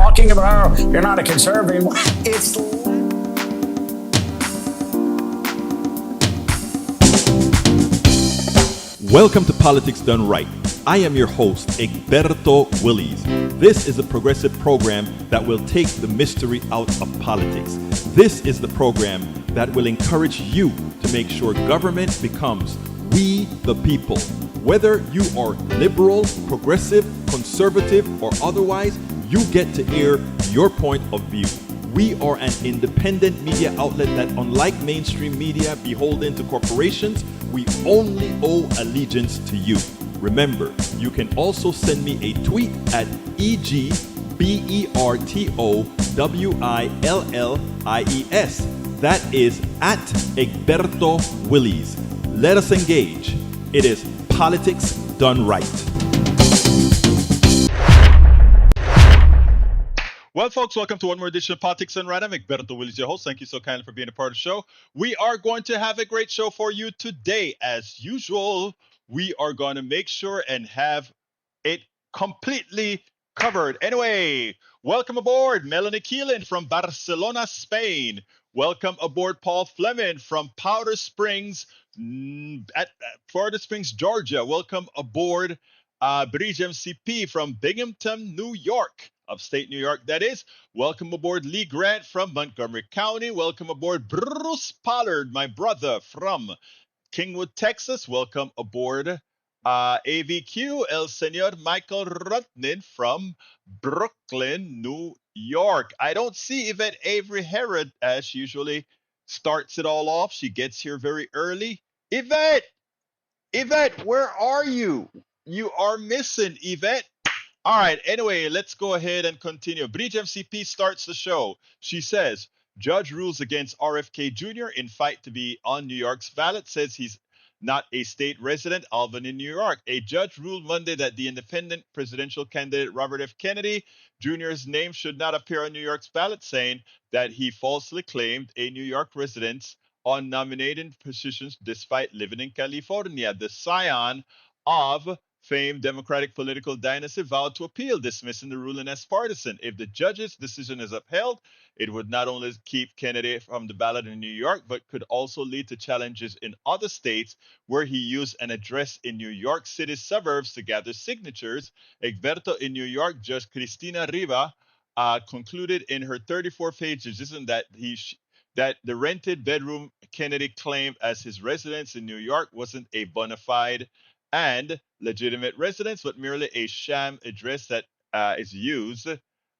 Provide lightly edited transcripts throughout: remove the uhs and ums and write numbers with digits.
talking about, oh, you're not a conservative. It's Welcome to Politics Done Right. I am your host, Egberto Willies. This is a progressive program that will take the mystery out of politics. This is the program that will encourage you to make sure government becomes we the people. Whether you are liberal, progressive, conservative, or otherwise, you get to air your point of view. We are an independent media outlet that, unlike mainstream media beholden to corporations, we only owe allegiance to you. Remember, you can also send me a tweet at EGBERTOWILLIES. That is at Egberto Willies. Let us engage. It is Politics Done Right. Well, folks, welcome to one more edition of Politics Done Right. I'm Egberto Willies, your host. Thank you so kindly for being a part of the show. We are going to have a great show for you today. As usual, we are going to make sure and have it completely covered. Anyway, welcome aboard Melanie Keelan from Barcelona, Spain. Welcome aboard Paul Fleming from Powder Springs, Georgia. Welcome aboard Bridge MCP from Binghamton, New York. Upstate New York, that is. Welcome aboard Lee Grant from Montgomery County. Welcome aboard Bruce Pollard, my brother from Kingwood, Texas. Welcome aboard AVQ, El Senor Michael Rutnin from Brooklyn, New York. I don't see Yvette Avery Herod as she usually starts it all off. She gets here very early. Yvette, where are you? You are missing, Yvette. All right. Anyway, let's go ahead and continue. Bridge MCP starts the show. She says, Judge rules against RFK Jr. in fight to be on New York's ballot, says he's not a state resident, Albany, New York. A judge ruled Monday that the independent presidential candidate Robert F. Kennedy Jr.'s name should not appear on New York's ballot, saying that he falsely claimed a New York residence on nominating positions despite living in California. The scion of famed Democratic political dynasty vowed to appeal, dismissing the ruling as partisan. If the judge's decision is upheld, it would not only keep Kennedy from the ballot in New York, but could also lead to challenges in other states where he used an address in New York City suburbs to gather signatures. Egberto in New York, Judge Cristina Riva concluded in her 34-page decision that the rented bedroom Kennedy claimed as his residence in New York wasn't a bona fide and legitimate residence, but merely a sham address that is used,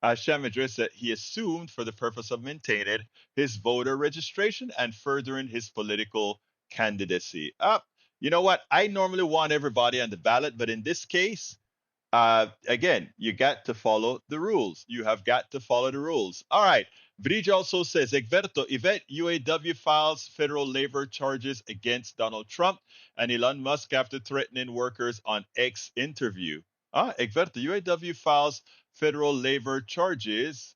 a sham address that he assumed for the purpose of maintaining his voter registration and furthering his political candidacy. You know what? I normally want everybody on the ballot, but in this case, again, you got to follow the rules. You have got to follow the rules. All right. Bridge also says, Egberto, Yvette UAW files federal labor charges against Donald Trump and Elon Musk after threatening workers on X interview. Egberto, UAW files federal labor charges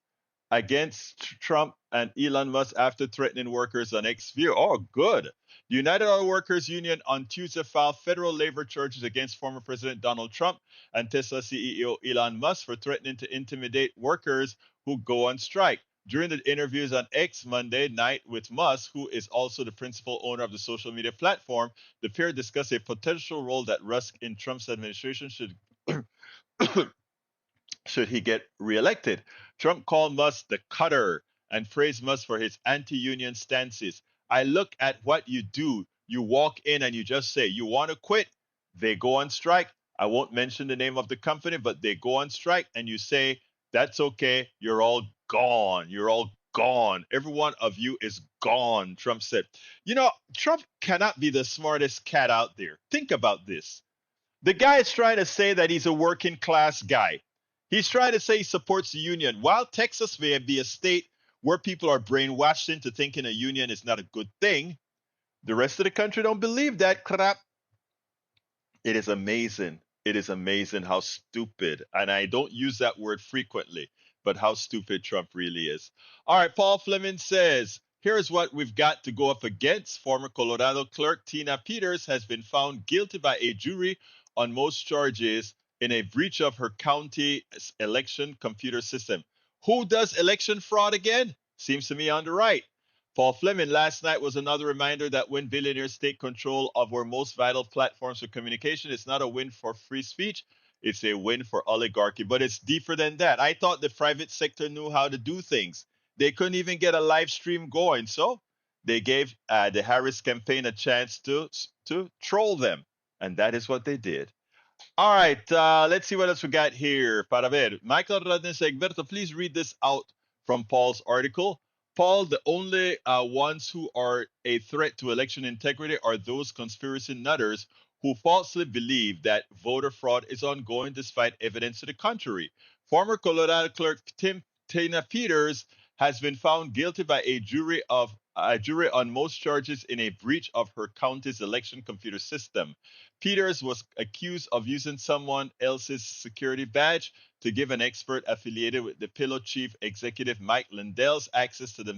against Trump and Elon Musk after threatening workers on X view. Oh, good. The United Auto Workers Union on Tuesday filed federal labor charges against former President Donald Trump and Tesla CEO Elon Musk for threatening to intimidate workers who go on strike. During the interviews on X Monday night with Musk, who is also the principal owner of the social media platform, the pair discussed a potential role that Musk in Trump's administration should he get reelected. Trump called Musk the cutter and praised Musk for his anti-union stances. I look at what you do. You walk in and you just say, you want to quit? They go on strike. I won't mention the name of the company, but they go on strike and you say, that's okay. You're all gone. You're all gone. Every one of you is gone, Trump said. You know, Trump cannot be the smartest cat out there. Think about this. The guy is trying to say that he's a working class guy. He's trying to say he supports the union. While Texas may be a state where people are brainwashed into thinking a union is not a good thing, the rest of the country don't believe that crap. It is amazing. It is amazing how stupid, and I don't use that word frequently, but how stupid Trump really is. All right, Paul Fleming says, here's what we've got to go up against. Former Colorado clerk Tina Peters has been found guilty by a jury on most charges in a breach of her county election computer system. Who does election fraud again? Seems to me on the right. Paul Fleming, last night was another reminder that when billionaires take control of our most vital platforms for communication, it's not a win for free speech, it's a win for oligarchy. But it's deeper than that. I thought the private sector knew how to do things. They couldn't even get a live stream going. So they gave the Harris campaign a chance to troll them. And that is what they did. All right, let's see what else we got here. Para ver. Michael Rodney says, Egberto, please read this out from Paul's article. Paul, the only ones who are a threat to election integrity are those conspiracy nutters who falsely believe that voter fraud is ongoing despite evidence to the contrary. Former Colorado clerk Tina Peters has been found guilty by a jury on most charges in a breach of her county's election computer system. Peters was accused of using someone else's security badge to give an expert affiliated with the Pillow chief executive Mike Lindell's access to the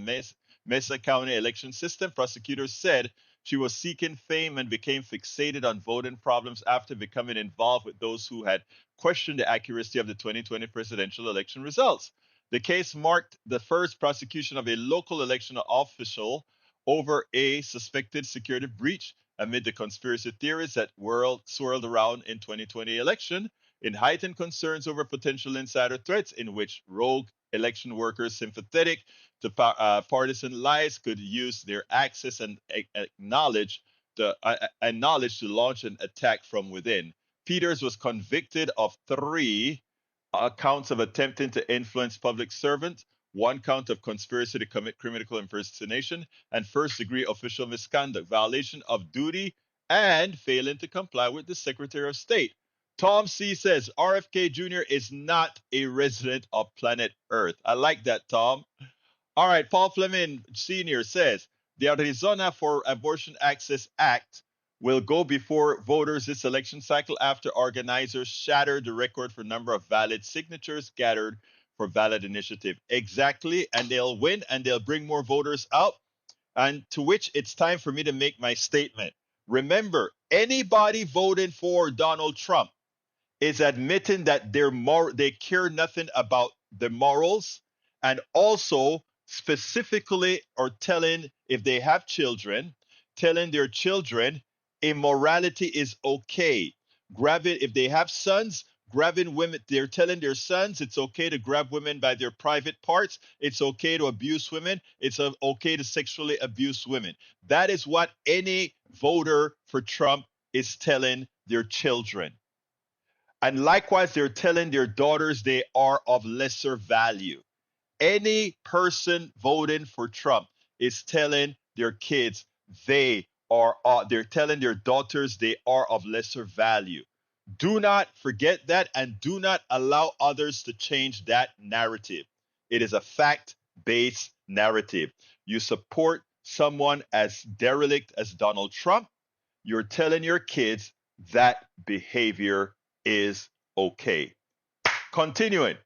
Mesa County election system. Prosecutors said she was seeking fame and became fixated on voting problems after becoming involved with those who had questioned the accuracy of the 2020 presidential election results. The case marked the first prosecution of a local election official over a suspected security breach amid the conspiracy theories that swirled around in 2020 election, in heightened concerns over potential insider threats in which rogue election workers sympathetic to partisan lies could use their access and knowledge to launch an attack from within. Peters was convicted of three counts of attempting to influence public servants, one count of conspiracy to commit criminal impersonation, and first degree official misconduct, violation of duty, and failing to comply with the Secretary of State. Tom C says RFK Jr. is not a resident of planet Earth. I like that, Tom. All right, Paul Fleming Sr. says the Arizona for Abortion Access Act will go before voters this election cycle after organizers shattered the record for number of valid signatures gathered for ballot initiative. Exactly, and they'll win and they'll bring more voters out. And to which it's time for me to make my statement. Remember, anybody voting for Donald Trump is admitting that they care nothing about the morals, and also specifically or telling, if they have children, telling their children immorality is okay. Grabbing, if they have sons, grabbing women, they're telling their sons it's okay to grab women by their private parts. It's okay to abuse women. It's okay to sexually abuse women. That is what any voter for Trump is telling their children. And likewise, they're telling their daughters they are of lesser value. Any person voting for Trump is telling their kids they're telling their daughters they are of lesser value. Do not forget that and do not allow others to change that narrative. It is a fact based narrative. You support someone as derelict as Donald Trump, you're telling your kids that behavior is okay. Continuing,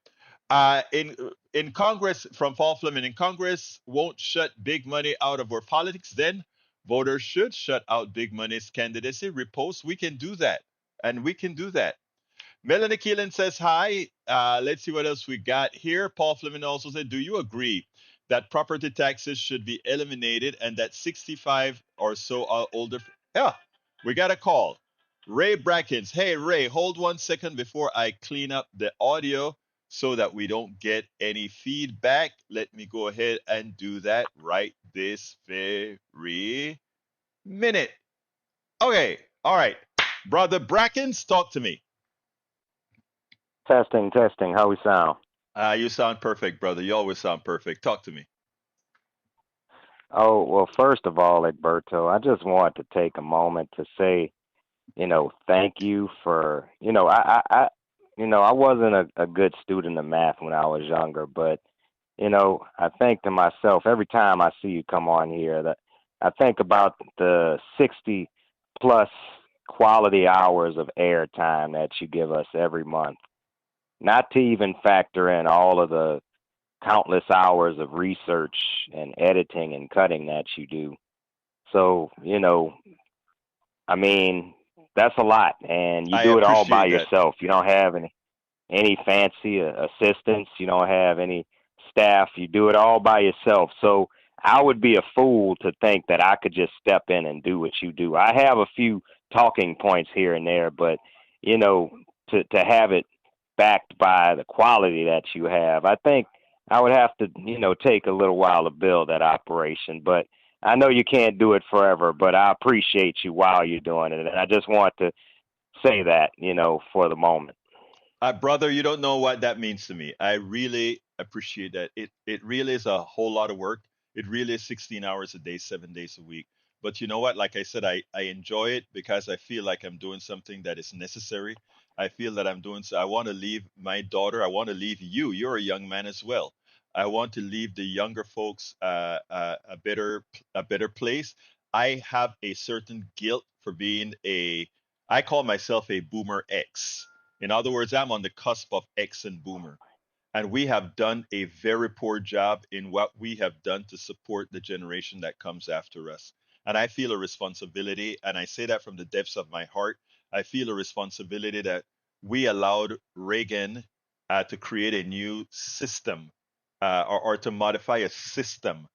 in Congress, from Paul Fleming, in Congress won't shut big money out of our politics. Then voters should shut out big money's candidacy. Repost. We can do that, and we can do that. Melanie Keelan says hi. Let's see what else we got here. Paul Fleming also said, "Do you agree that property taxes should be eliminated and that 65 or so are older?" Yeah, we got a call. Ray Brackens. Hey, Ray, hold 1 second before I clean up the audio so that we don't get any feedback. Let me go ahead and do that right this very minute. Okay, all right. Brother Brackens, talk to me. Testing, testing. How we sound? You sound perfect, brother. You always sound perfect. Talk to me. Oh, well, first of all, Egberto, I just want to take a moment to say, thank you for, I wasn't a good student of math when I was younger, but, I think to myself every time I see you come on here that I think about the 60 plus quality hours of airtime that you give us every month, not to even factor in all of the countless hours of research and editing and cutting that you do. So, I mean, that's a lot, and you I do it all by appreciate that. yourself. You don't have any fancy assistance. You don't have any staff. You do it all by yourself. So I would be a fool to think that I could just step in and do what you do. I have a few talking points here and there, but you know, to have it backed by the quality that you have, I think I would have to, take a little while to build that operation. But I know you can't do it forever, but I appreciate you while you're doing it. And I just want to say that, for the moment. Brother, you don't know what that means to me. I really appreciate that. It really is a whole lot of work. It really is 16 hours a day, 7 days a week. But you know what? Like I said, I enjoy it because I feel like I'm doing something that is necessary. I feel that I'm doing so. I want to leave my daughter. I want to leave you. You're a young man as well. I want to leave the younger folks a better place. I have a certain guilt for being I call myself a boomer X. In other words, I'm on the cusp of X and boomer. And we have done a very poor job in what we have done to support the generation that comes after us. And I feel a responsibility, and I say that from the depths of my heart. I feel a responsibility that we allowed Reagan to create a new system or to modify a system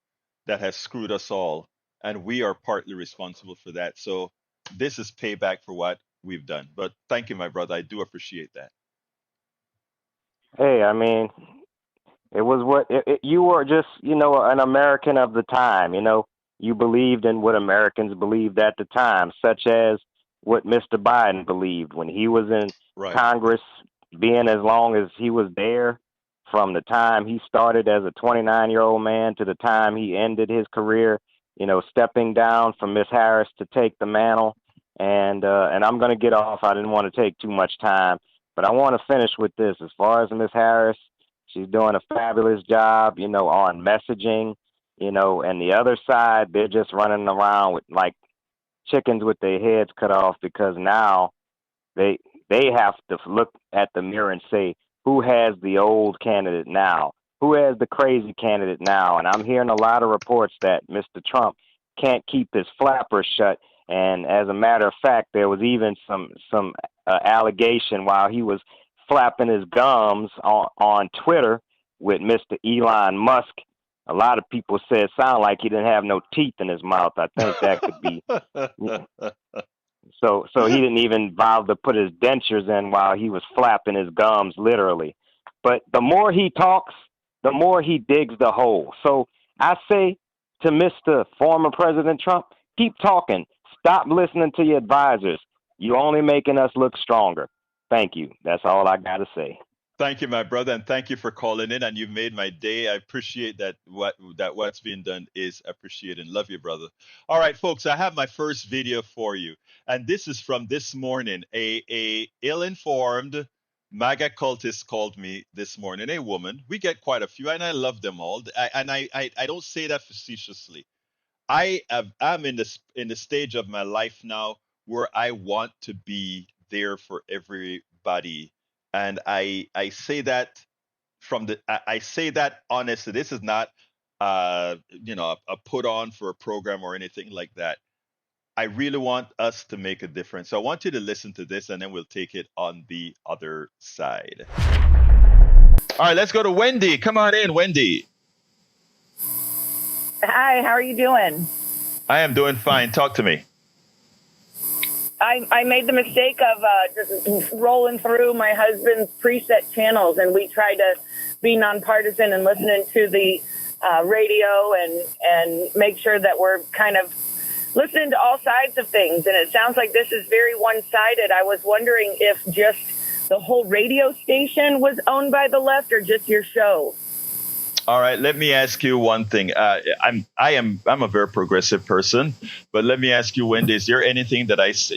that has screwed us all. And we are partly responsible for that. So this is payback for what we've done. But thank you, my brother. I do appreciate that. Hey, I mean, it was you were just, an American of the time. You believed in what Americans believed at the time, such as what Mr. Biden believed when he was in Right. Congress, being as long as he was there, from the time he started as a 29-year-old man to the time he ended his career, stepping down from Miss Harris to take the mantle. And I'm going to get off. I didn't want to take too much time, but I want to finish with this. As far as Miss Harris, she's doing a fabulous job, on messaging, and the other side, they're just running around with like chickens with their heads cut off, because now they they have to look at the mirror and say, who has the old candidate now? Who has the crazy candidate now? And I'm hearing a lot of reports that Mr. Trump can't keep his flappers shut. And as a matter of fact, there was even some allegation while he was flapping his gums on Twitter with Mr. Elon Musk. A lot of people said it sounded like he didn't have no teeth in his mouth. I think that could be. So he didn't even bother to put his dentures in while he was flapping his gums, literally. But the more he talks, the more he digs the hole. So I say to Mr. former President Trump, keep talking. Stop listening to your advisors. You're only making us look stronger. Thank you. That's all I got to say. Thank you, my brother, and thank you for calling in. And you've made my day. I appreciate that what's being done is appreciated. Love you, brother. All right, folks, I have my first video for you, and this is from this morning. A ill-informed MAGA cultist called me this morning. A woman. We get quite a few, and I love them all. I don't say that facetiously. I'm in the stage of my life now where I want to be there for everybody, and I say that I say that honestly. This is not a put on for a program or anything like that. I really want us to make a difference. So I want you to listen to this, and then we'll take it on the other side. All right, let's go to Wendy. Come on in, Wendy. Hi, how are you doing? I am doing fine. Talk to me. I made the mistake of just rolling through my husband's preset channels, and we tried to be nonpartisan and listening to the radio and make sure that we're kind of listening to all sides of things. And it sounds like this is very one-sided. I was wondering if just the whole radio station was owned by the left or just your show. All right, let me ask you one thing. I'm a very progressive person, but let me ask you, Wendy, is there anything that I say?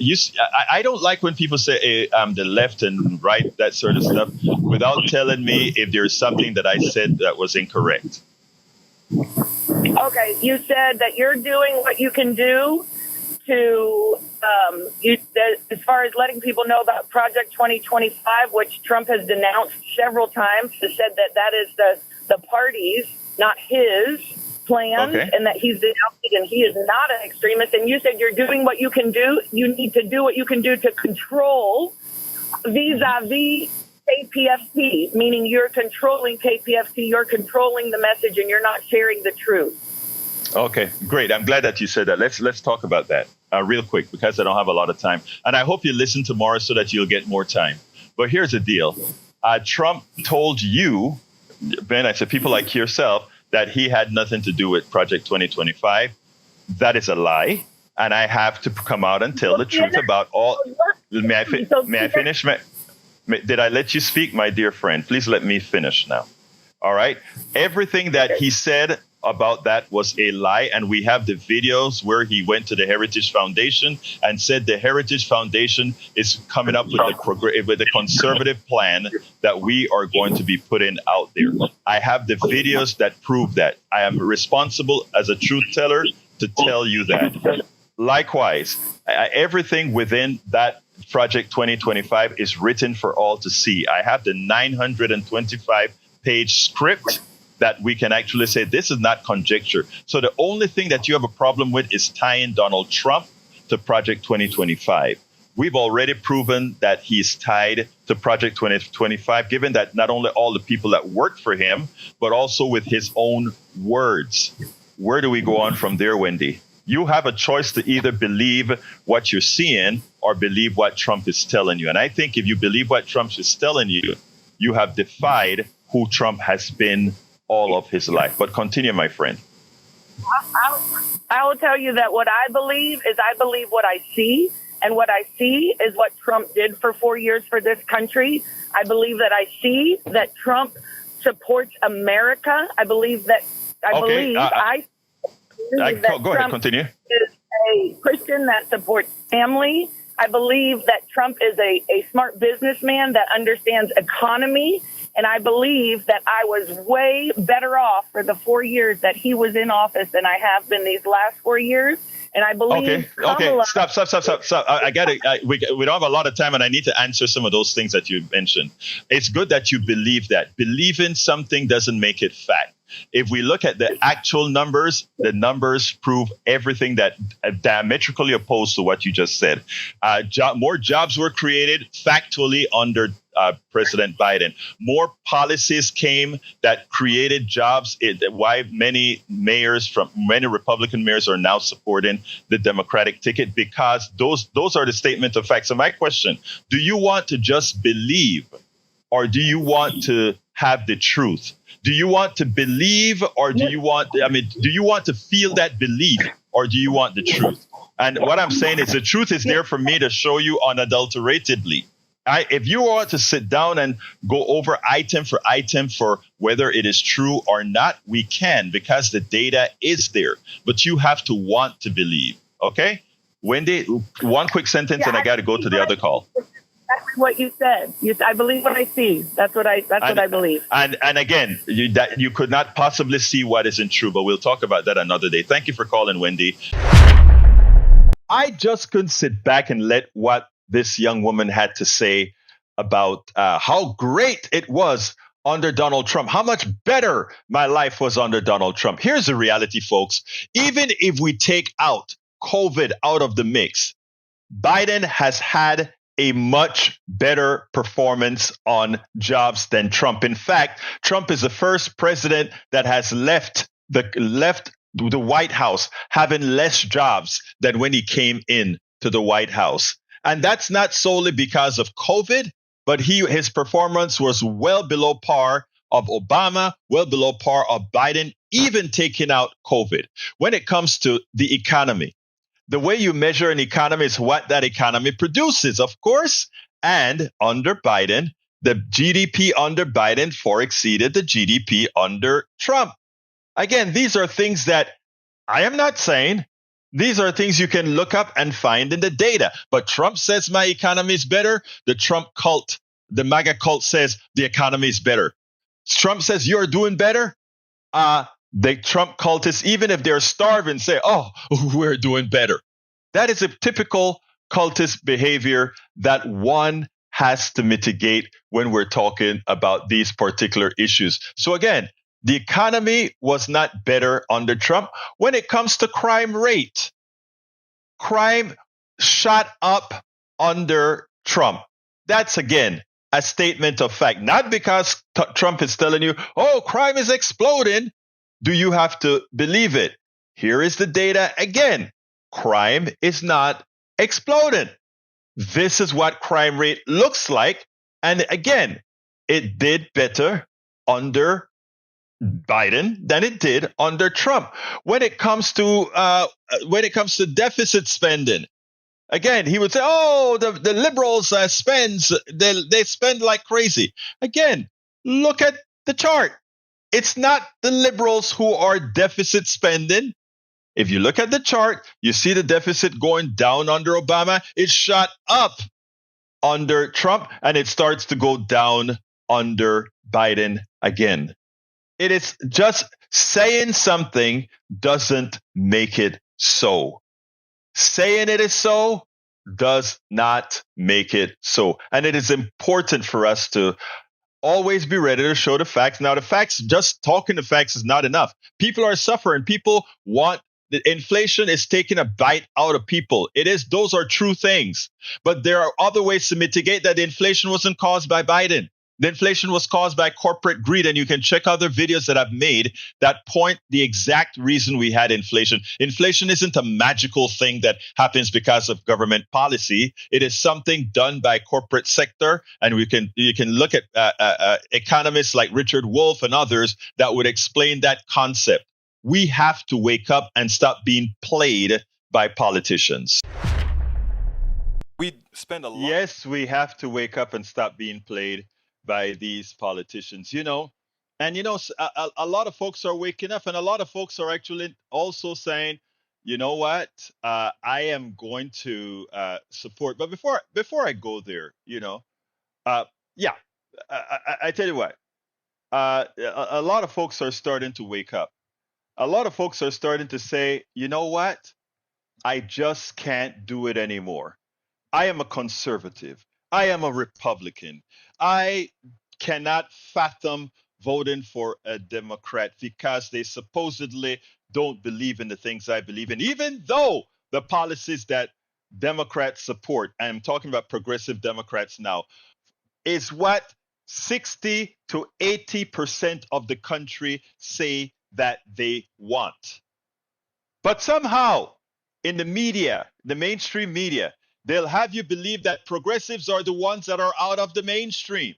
I don't like when people say the left and right, that sort of stuff, without telling me if there's something that I said that was incorrect. Okay, you said that you're doing what you can do to, as far as letting people know about Project 2025, which Trump has denounced several times, has said that is the party's, not his plans, okay, and that he's denounced it and he is not an extremist. And you said you're doing what you can do. You need to do what you can do to control vis-a-vis KPFT, meaning you're controlling KPFT, you're controlling the message, and you're not sharing the truth. Okay, great. I'm glad that you said that. Let's talk about that real quick because I don't have a lot of time, and I hope you listen tomorrow so that you'll get more time. But here's the deal: Trump told you, Ben, I said people like yourself, that he had nothing to do with Project 2025. That is a lie, and I have to come out and tell the truth about all. May I finish? Did I let you speak, my dear friend? Please let me finish now. All right. Everything that he said about that was a lie, and we have the videos where he went to the Heritage Foundation and said the Heritage Foundation is coming up with the conservative plan that we are going to be putting out there. I have the videos that prove that. I am responsible as a truth teller to tell you that. Likewise, everything within that Project 2025 is written for all to see. I have the 925-page script that we can actually say this is not conjecture. So the only thing that you have a problem with is tying Donald Trump to Project 2025. We've already proven that he's tied to Project 2025, given that not only all the people that worked for him, but also with his own words. Where do we go on from there, Wendy? You have a choice to either believe what you're seeing or believe what Trump is telling you. And I think if you believe what Trump is telling you, you have defied who Trump has been all of his life. But continue, my friend. I will tell you that what I believe is I believe what I see. And what I see is what Trump did for 4 years for this country. I believe that I see that Trump supports America. I believe that Go ahead, Trump continue. Is a Christian that supports family. I believe that Trump is a smart businessman that understands economy. And I believe that I was way better off for the 4 years that he was in office than I have been these last 4 years. And I believe Okay. Stop. I get it. We don't have a lot of time, and I need to answer some of those things that you mentioned. It's good that you believe that. Believing something doesn't make it fact. If we look at the actual numbers, the numbers prove everything that diametrically opposed to what you just said. More jobs were created factually under President Biden. More policies came that created jobs. Why many Republican mayors are now supporting the Democratic ticket, because those are the statement of facts. So my question, do you want to just believe, or do you want to have the truth? Do you want to believe, or do you want to feel that belief, or do you want the truth? And what I'm saying is the truth is there for me to show you unadulteratedly. If you want to sit down and go over item for item for whether it is true or not, we can, because the data is there. But you have to want to believe. Okay? Wendy, one quick sentence, and I got to go to the other call. That's what you said. I believe what I see. That's what I believe. And again, you could not possibly see what isn't true, but we'll talk about that another day. Thank you for calling, Wendy. I just couldn't sit back and let what this young woman had to say about how great it was under Donald Trump, how much better my life was under Donald Trump. Here's the reality, folks. Even if we take out COVID out of the mix, Biden has had a much better performance on jobs than Trump. In fact, Trump is the first president that has left the White House having less jobs than when he came in to the White House. And that's not solely because of COVID, but his performance was well below par of Obama, well below par of Biden, even taking out COVID. When it comes to the economy, the way you measure an economy is what that economy produces, of course. And under Biden, the GDP under Biden far exceeded the GDP under Trump. Again, these are things that I am not saying. These are things you can look up and find in the data. But Trump says my economy is better. The Trump cult, the MAGA cult, says the economy is better. Trump says you're doing better. The Trump cultists, even if they're starving, say, oh, we're doing better. That is a typical cultist behavior that one has to mitigate when we're talking about these particular issues. So again, the economy was not better under Trump. When it comes to crime rate, crime shot up under Trump. That's, again, a statement of fact, not because Trump is telling you, oh, crime is exploding. Do you have to believe it? Here is the data again. Crime is not exploding. This is what crime rate looks like. And again, it did better under Biden than it did under Trump. When it comes to deficit spending, again, he would say, "Oh, the liberals they spend like crazy." Again, look at the chart. It's not the liberals who are deficit spending. If you look at the chart, you see the deficit going down under Obama. It shot up under Trump, and it starts to go down under Biden again. It is just saying something doesn't make it so. Saying it is so does not make it so. And it is important for us to always be ready to show the facts. Now, the facts, just talking the facts is not enough. People are suffering. People want the inflation is taking a bite out of people. Those are true things. But there are other ways to mitigate that. The inflation wasn't caused by Biden. The inflation was caused by corporate greed, and you can check other videos that I've made that point the exact reason we had inflation. Inflation isn't a magical thing that happens because of government policy. It is something done by corporate sector, and you can look at economists like Richard Wolff and others that would explain that concept. We have to wake up and stop being played by politicians. We spend a lot. Yes, we have to wake up and stop being played by these politicians, and a lot of folks are waking up, and a lot of folks are actually also saying, you know what, I am going to support. But before I go there, I tell you what, a lot of folks are starting to wake up. A lot of folks are starting to say, you know what, I just can't do it anymore. I am a conservative. I am a Republican. I cannot fathom voting for a Democrat because they supposedly don't believe in the things I believe in, even though the policies that Democrats support, I'm talking about progressive Democrats now, is what 60 to 80% of the country say that they want. But somehow in the media, the mainstream media, they'll have you believe that progressives are the ones that are out of the mainstream.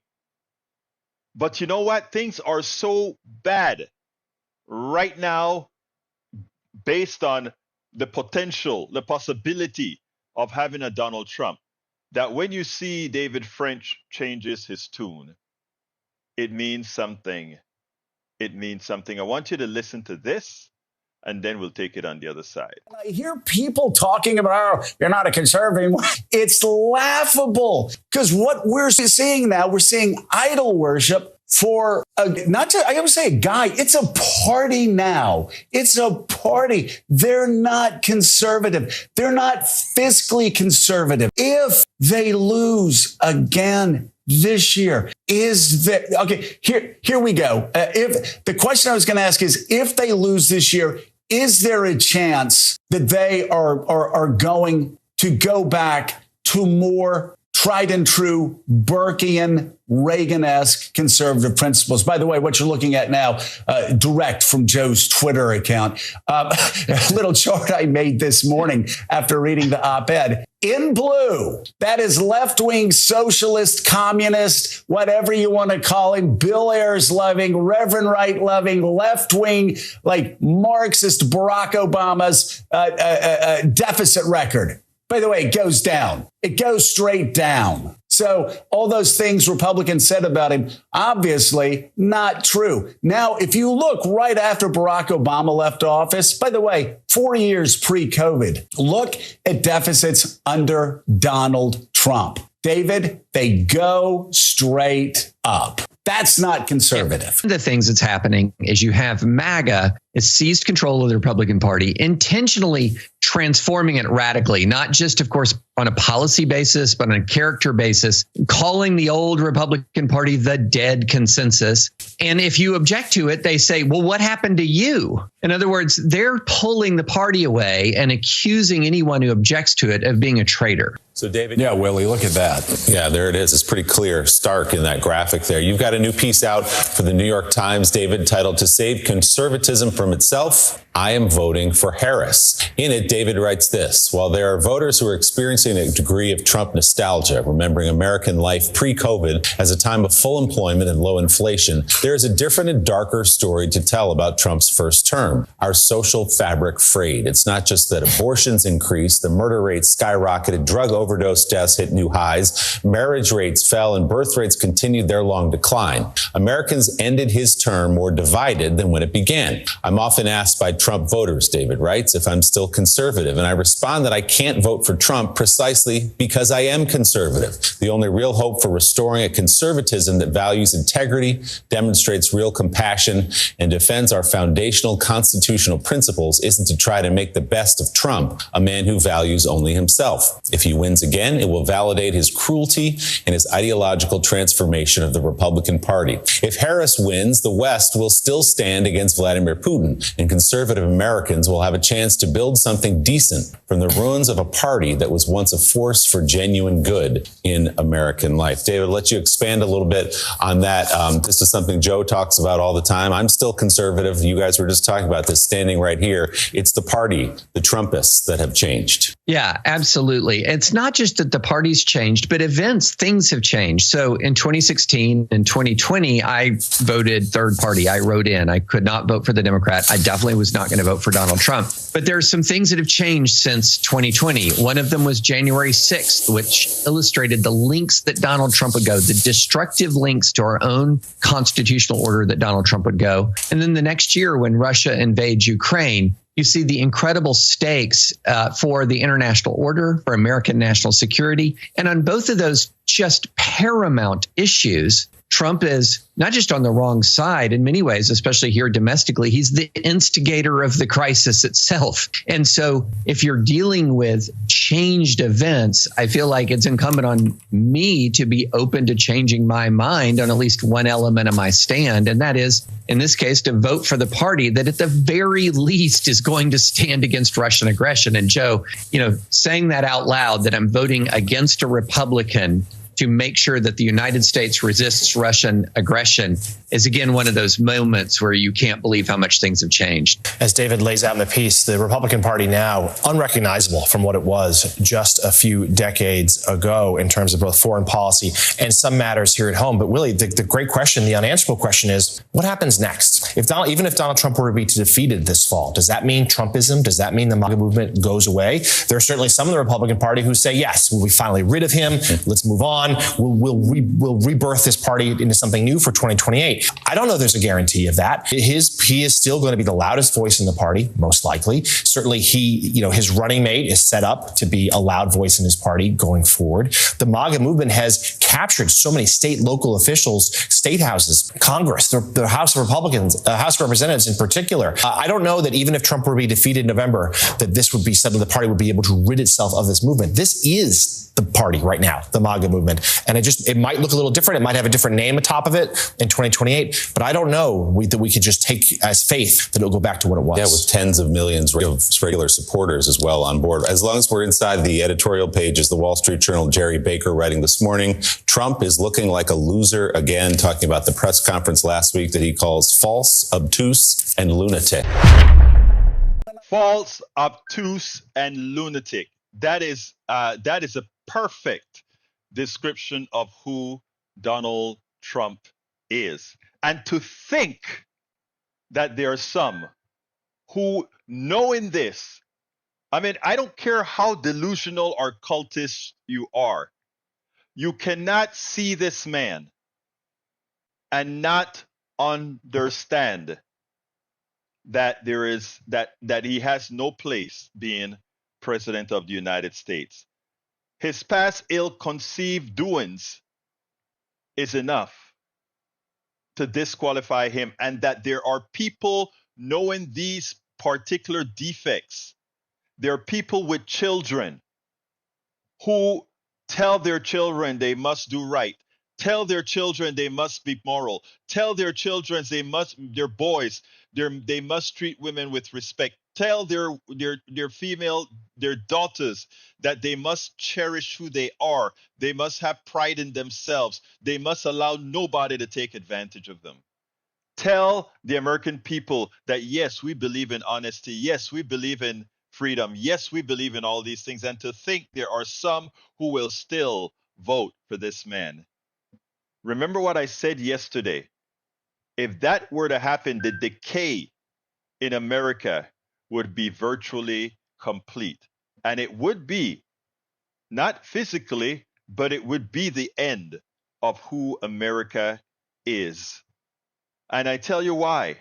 But you know what? Things are so bad right now based on the potential, the possibility of having a Donald Trump, that when you see David French changes his tune, it means something. It means something. I want you to listen to this, and then we'll take it on the other side. I hear people talking about, oh, you're not a conservative. It's laughable because what we're seeing now, we're seeing idol worship for I gotta say a guy. It's a party now. It's a party. They're not conservative. They're not fiscally conservative. If they lose again this year, here we go. If the question I was going to ask is, if they lose this year, is there a chance that they are going to go back to more tried and true Burkean, Reagan-esque conservative principles? By the way, what you're looking at now, direct from Joe's Twitter account, a little chart I made this morning after reading the op-ed. In blue, that is left-wing, socialist, communist, whatever you want to call him, Bill Ayers loving, Reverend Wright loving, left-wing, like Marxist Barack Obama's deficit record. By the way, it goes down. It goes straight down. So all those things Republicans said about him, obviously not true. Now, if you look right after Barack Obama left office, by the way, 4 years pre-COVID, look at deficits under Donald Trump. David, they go straight up. That's not conservative. One of the things that's happening is you have MAGA has seized control of the Republican Party, intentionally transforming it radically, not just, of course, on a policy basis, but on a character basis, calling the old Republican Party the dead consensus. And if you object to it, they say, well, what happened to you? In other words, they're pulling the party away and accusing anyone who objects to it of being a traitor. So, David. Yeah, Willie, look at that. Yeah, there it is. It's pretty clear, stark in that graphic there. You've got a new piece out for the New York Times, David, titled "To Save Conservatism from Itself, I Am Voting for Harris." In it, David writes this: while there are voters who are experiencing a degree of Trump nostalgia, remembering American life pre-COVID as a time of full employment and low inflation, there is a different and darker story to tell about Trump's first term. Our social fabric frayed. It's not just that abortions increased, the murder rates skyrocketed, drug overdose deaths hit new highs, marriage rates fell, and birth rates continued their long decline. Americans ended his term more divided than when it began. I'm often asked by Trump voters, David writes, if I'm still conservative, and I respond that I can't vote for Trump precisely because I am conservative. The only real hope for restoring a conservatism that values integrity, demonstrates real compassion, and defends our foundational constitutional principles isn't to try to make the best of Trump, a man who values only himself. If he wins again, it will validate his cruelty and his ideological transformation of the Republican Party. If Harris wins, the West will still stand against Vladimir Putin, and conservative Americans will have a chance to build something decent from the ruins of a party that was once a force for genuine good in American life. David, I'll let you expand a little bit on that. This is something Joe talks about all the time. I'm still conservative. You guys were just talking about this standing right here. It's the party, the Trumpists, that have changed. Yeah, absolutely. It's not just that the party's changed, but things have changed. So in 2016 and 2020, I voted third party. I wrote in. I could not vote for the Democrat. I definitely was not going to vote for Donald Trump. But there are some things that have changed since 2020. One of them was January 6th, which illustrated the links that Donald Trump would go, the destructive links to our own constitutional order that Donald Trump would go. And then the next year, when Russia invades Ukraine, you see the incredible stakes for the international order, for American national security. And on both of those just paramount issues, Trump is not just on the wrong side in many ways, especially here domestically. He's the instigator of the crisis itself. And so if you're dealing with changed events, I feel like it's incumbent on me to be open to changing my mind on at least one element of my stand. And that is, in this case, to vote for the party that at the very least is going to stand against Russian aggression. And Joe, saying that out loud, that I'm voting against a Republican to make sure that the United States resists Russian aggression is, again, one of those moments where you can't believe how much things have changed. As David lays out in the piece, the Republican Party now unrecognizable from what it was just a few decades ago in terms of both foreign policy and some matters here at home. But Willie, the great question, the unanswerable question is, what happens next? Even if Donald Trump were to be defeated this fall, does that mean Trumpism? Does that mean the MAGA movement goes away? There are certainly some of the Republican Party who say, yes, we'll be finally rid of him. Let's move on. We'll rebirth this party into something new for 2028. I don't know there's a guarantee of that. He is still going to be the loudest voice in the party, most likely. Certainly his running mate is set up to be a loud voice in his party going forward. The MAGA movement has captured so many state, local officials, state houses, Congress, the House of Republicans, House of Representatives in particular. I don't know that even if Trump were to be defeated in November, that this would be something the party would be able to rid itself of this movement. This is the party right now, the MAGA movement. And it might look a little different. It might have a different name atop of it in 2028. But I don't know that we could just take as faith that it'll go back to what it was. Yeah, with tens of millions of regular supporters as well on board. As long as we're inside the editorial pages, the Wall Street Journal, Jerry Baker writing this morning, Trump is looking like a loser again, talking about the press conference last week that he calls false, obtuse, and lunatic. False, obtuse, and lunatic. That is a perfect description of who Donald Trump is. And to think that there are some who, knowing this, I don't care how delusional or cultish you are, you cannot see this man and not understand that that he has no place being president of the United States. His past ill-conceived doings is enough to disqualify him, and that there are people knowing these particular defects There are people with children who tell their children they must do right, tell their children they must be moral, tell their children their boys, they must treat women with respect, tell their daughters that they must cherish who they are, they must have pride in themselves, they must allow nobody to take advantage of them. Tell the American people that yes, we believe in honesty, yes, we believe in freedom, yes, we believe in all these things, and to think there are some who will still vote for this man. Remember what I said yesterday. If that were to happen, the decay in America would be virtually complete. And it would be, not physically, but it would be the end of who America is. And I tell you why.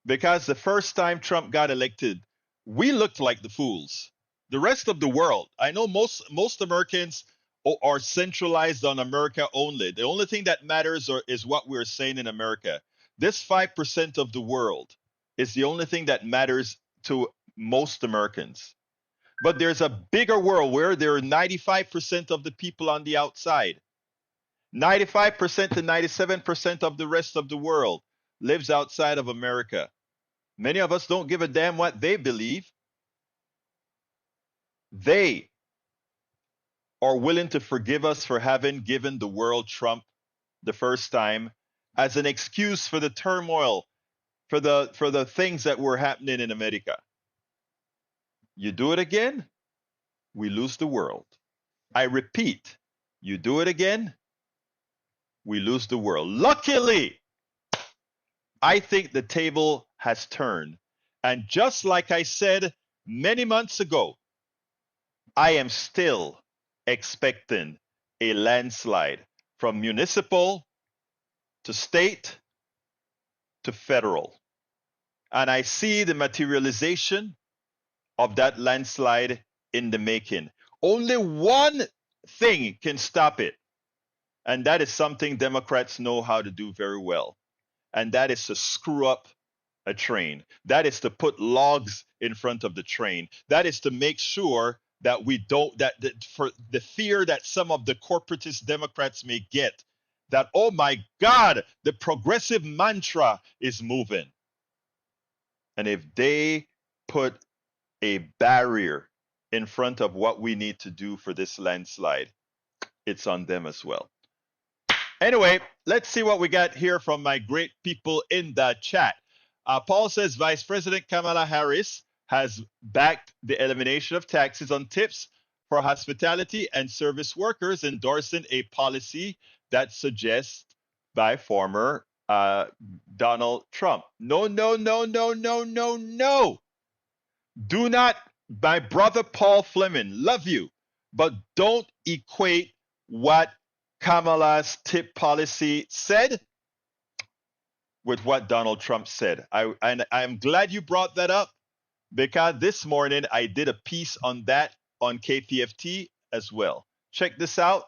Because the first time Trump got elected, we looked like the fools. The rest of the world, I know most Americans are centralized on America only. The only thing that matters is what we're saying in America. This 5% of the world is the only thing that matters to most Americans. But there's a bigger world where there are 95% of the people on the outside. 95% to 97% of the rest of the world lives outside of America. Many of us don't give a damn what they believe. They are willing to forgive us for having given the world Trump the first time as an excuse for the turmoil, for the things that were happening in America. You do it again, we lose the world. I repeat, you do it again, we lose the world. Luckily, I think the table has turned. And just like I said many months ago, I am still expecting a landslide from municipal to state to federal. And I see the materialization of that landslide in the making. Only one thing can stop it. And that is something Democrats know how to do very well. And that is to screw up a train. That is to put logs in front of the train. That is to make sure that we don't, that for the fear that some of the corporatist Democrats may get, that, oh my God, the progressive mantra is moving. And if they put a barrier in front of what we need to do for this landslide, it's on them as well. Anyway, let's see what we got here from my great people in the chat. Paul says Vice President Kamala Harris has backed the elimination of taxes on tips for hospitality and service workers, endorsing a policy that suggests by former Donald Trump. No. Do not, my brother Paul Fleming, love you, but don't equate what Kamala's tip policy said with what Donald Trump said. I'm glad you brought that up, because this morning I did a piece on that on KPFT as well. Check this out,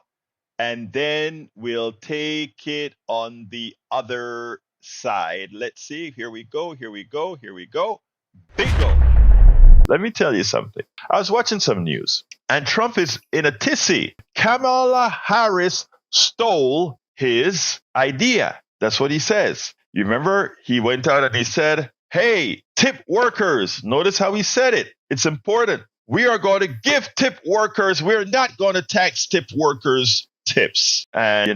and then we'll take it on the other side. Let's see. Here we go. Bingo. Let me tell you something. I was watching some news, and Trump is in a tizzy. Kamala Harris stole his idea. That's what he says. You remember he went out and he said, hey, tip workers. Notice how he said it. It's important. We are going to give tip workers. We're not going to tax tip workers tips. And,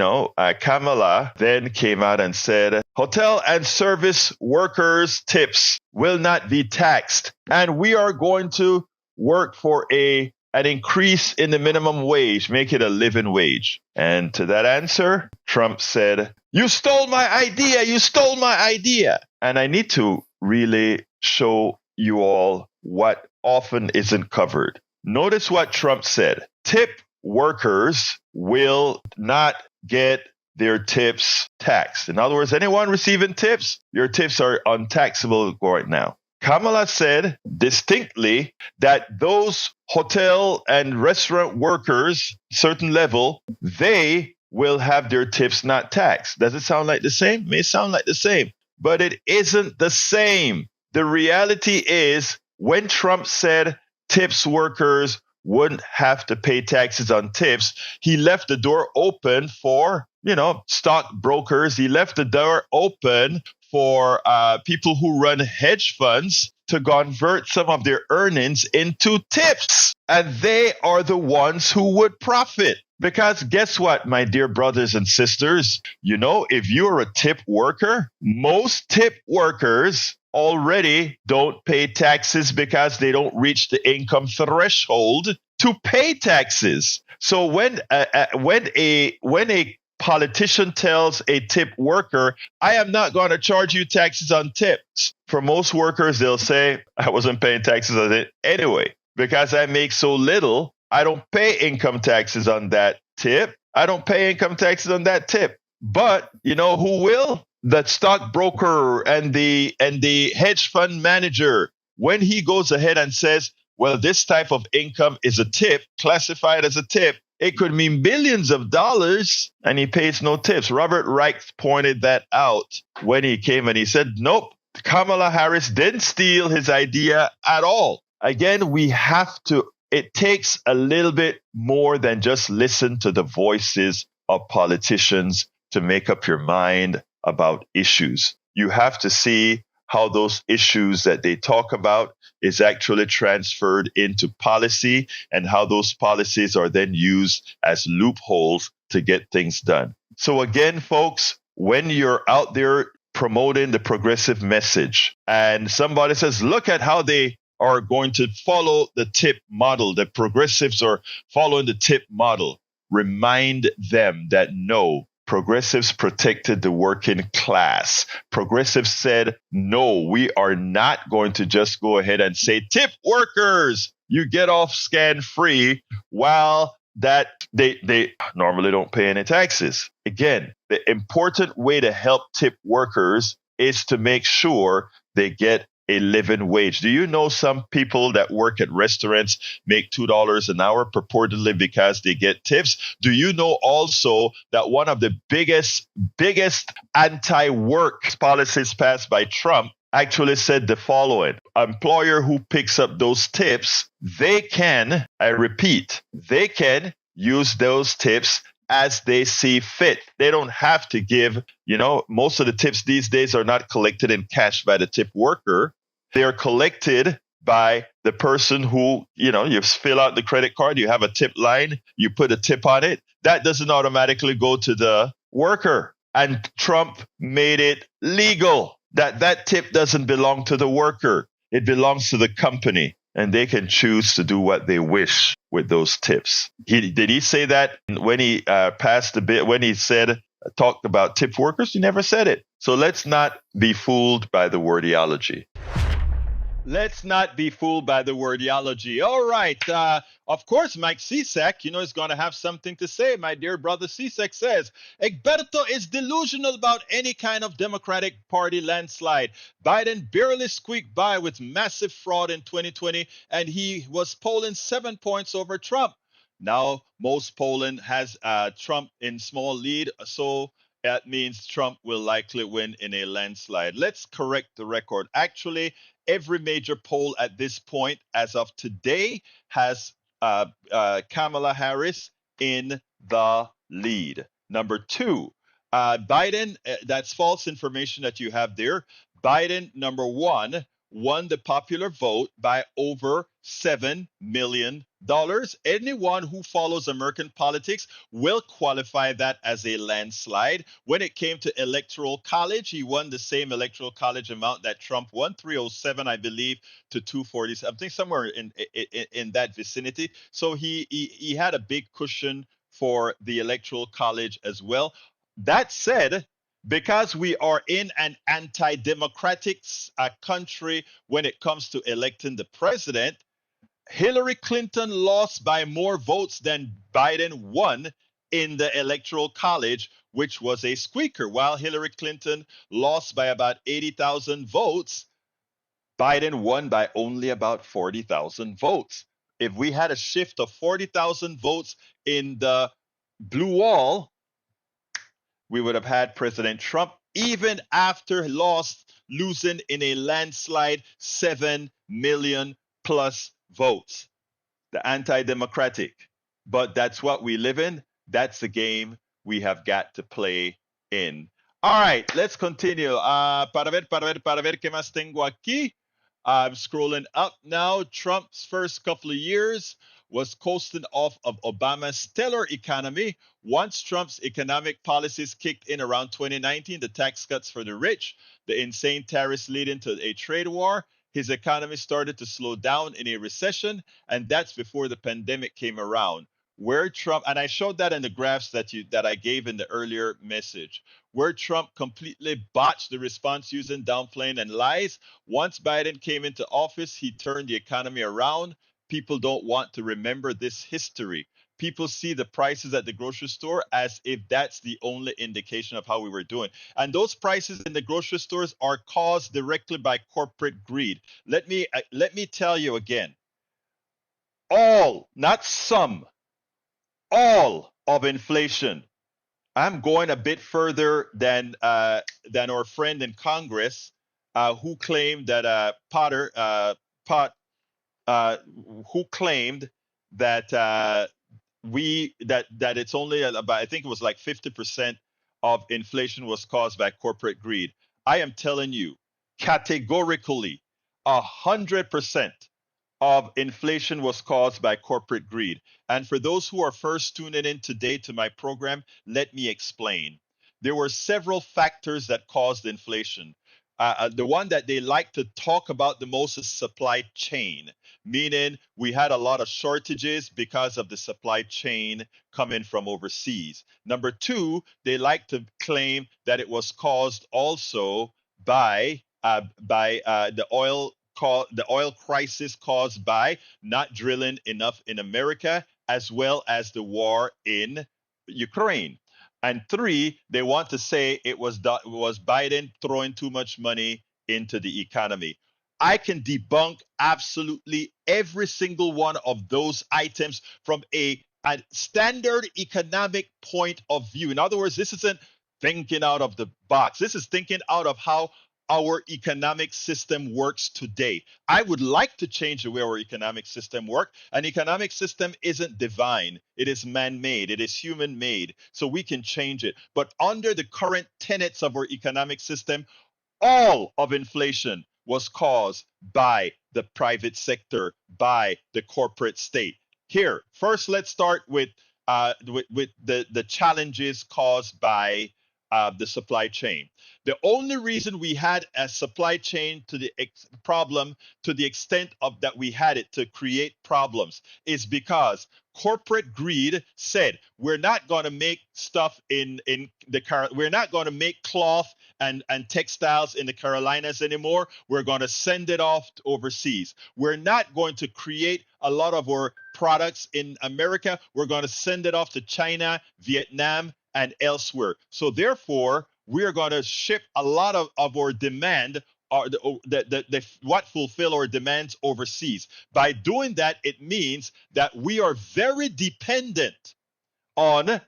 Kamala then came out and said, hotel and service workers tips will not be taxed. And we are going to work for an increase in the minimum wage, make it a living wage. And to that answer, Trump said, you stole my idea. You stole my idea. And I need to really show you all what often isn't covered. Notice what Trump said. Tip workers will not get their tips taxed. In other words, anyone receiving tips, your tips are untaxable right now. Kamala said distinctly that those hotel and restaurant workers, certain level, they will have their tips not taxed. Does it sound like the same? It may sound like the same, but it isn't the same. The reality is, when Trump said tips workers wouldn't have to pay taxes on tips, he left the door open for, stockbrokers. He left the door open for people who run hedge funds to convert some of their earnings into tips. And they are the ones who would profit. Because guess what, my dear brothers and sisters? If you're a tip worker, most tip workers already don't pay taxes because they don't reach the income threshold to pay taxes. So when a politician tells a tip worker, I am not going to charge you taxes on tips, for most workers, they'll say, I wasn't paying taxes on it anyway, because I make so little, I don't pay income taxes on that tip. I don't pay income taxes on that tip. But you know who will? The stockbroker and the hedge fund manager. When he goes ahead and says, well, this type of income is a tip, classified as a tip, it could mean billions of dollars, and he pays no tips. Robert Reich pointed that out when he came and he said, nope, Kamala Harris didn't steal his idea at all. Again, it takes a little bit more than just listen to the voices of politicians to make up your mind about issues. You have to see how those issues that they talk about is actually transferred into policy, and how those policies are then used as loopholes to get things done. So again, folks, when you're out there promoting the progressive message and somebody says, look at how they are going to follow the tip model, the progressives are following the tip model, remind them that no, progressives protected the working class. Progressives said, no, we are not going to just go ahead and say, tip workers, you get off scan free, while that they normally don't pay any taxes. Again, the important way to help tip workers is to make sure they get a living wage. Do you know some people that work at restaurants make $2 an hour purportedly because they get tips? Do you know also that one of the biggest anti-work policies passed by Trump actually said the following: employer who picks up those tips, they can, I repeat, they can use those tips as they see fit. They don't have to give, most of the tips these days are not collected in cash by the tip worker. They are collected by the person who, you fill out the credit card, you have a tip line, you put a tip on it. That doesn't automatically go to the worker. And Trump made it legal that tip doesn't belong to the worker. It belongs to the company, and they can choose to do what they wish with those tips. Did he say that when he passed the bill, when he talked about tip workers? He never said it. So let's not be fooled by the wordiology. Let's not be fooled by the wordiology. All right. Of course, Mike Cisak, is going to have something to say. My dear brother Cisak says, Egberto is delusional about any kind of Democratic Party landslide. Biden barely squeaked by with massive fraud in 2020, and he was polling 7 points over Trump. Now, most polling has Trump in small lead, so that means Trump will likely win in a landslide. Let's correct the record. Actually, every major poll at this point, as of today, has Kamala Harris in the lead. Number two, Biden, that's false information that you have there. Biden, number one, won the popular vote by over $7 million. Anyone who follows American politics will qualify that as a landslide. When it came to electoral college, he won the same electoral college amount that Trump won, 307, I believe, to 240, something somewhere in that vicinity. So he had a big cushion for the electoral college as well. That said, because we are in an anti-democratic country when it comes to electing the president, Hillary Clinton lost by more votes than Biden won in the electoral college, which was a squeaker. While Hillary Clinton lost by about 80,000 votes, Biden won by only about 40,000 votes. If we had a shift of 40,000 votes in the blue wall, we would have had President Trump, even after losing in a landslide 7 million plus votes, the anti-democratic. But that's what we live in. That's the game we have got to play in. All right, let's continue. Para ver, ¿qué más tengo aquí? I'm scrolling up now. Trump's first couple of years was coasting off of Obama's stellar economy. Once Trump's economic policies kicked in around 2019, the tax cuts for the rich, the insane tariffs leading to a trade war, his economy started to slow down in a recession, and that's before the pandemic came around. Where Trump, and I showed that in the graphs that I gave in the earlier message, where Trump completely botched the response using downplaying and lies. Once Biden came into office, he turned the economy around. People don't want to remember this history. People see the prices at the grocery store as if that's the only indication of how we were doing. And those prices in the grocery stores are caused directly by corporate greed. Let me tell you again. All, not some, all of inflation. I'm going a bit further than our friend in Congress, who claimed that who claimed that that it's only about, I think it was like 50% of inflation was caused by corporate greed. I am telling you, categorically, 100% of inflation was caused by corporate greed. And for those who are first tuning in today to my program, let me explain. There were several factors that caused inflation. The one that they like to talk about the most is supply chain, meaning we had a lot of shortages because of the supply chain coming from overseas. Number two, they like to claim that it was caused also by the oil crisis caused by not drilling enough in America, as well as the war in Ukraine. And three, they want to say it was Biden throwing too much money into the economy. I can debunk absolutely every single one of those items from a standard economic point of view. In other words, this isn't thinking out of the box. This is thinking out of how our economic system works today. I would like to change the way our economic system works. An economic system isn't divine. It is man-made. It is human-made. So we can change it. But under the current tenets of our economic system, all of inflation was caused by the private sector, by the corporate state. Here, first, let's start with the challenges caused by the supply chain. The only reason we had a supply chain to the problem to the extent of that we had it to create problems is because corporate greed said we're not going to make stuff we're not going to make cloth and textiles in the Carolinas anymore. We're going to send it off overseas. We're not going to create a lot of our products in America. We're going to send it off to China, Vietnam, and elsewhere. So therefore, we are going to ship a lot of our demand, or what fulfill our demands overseas. By doing that, it means that we are very dependent on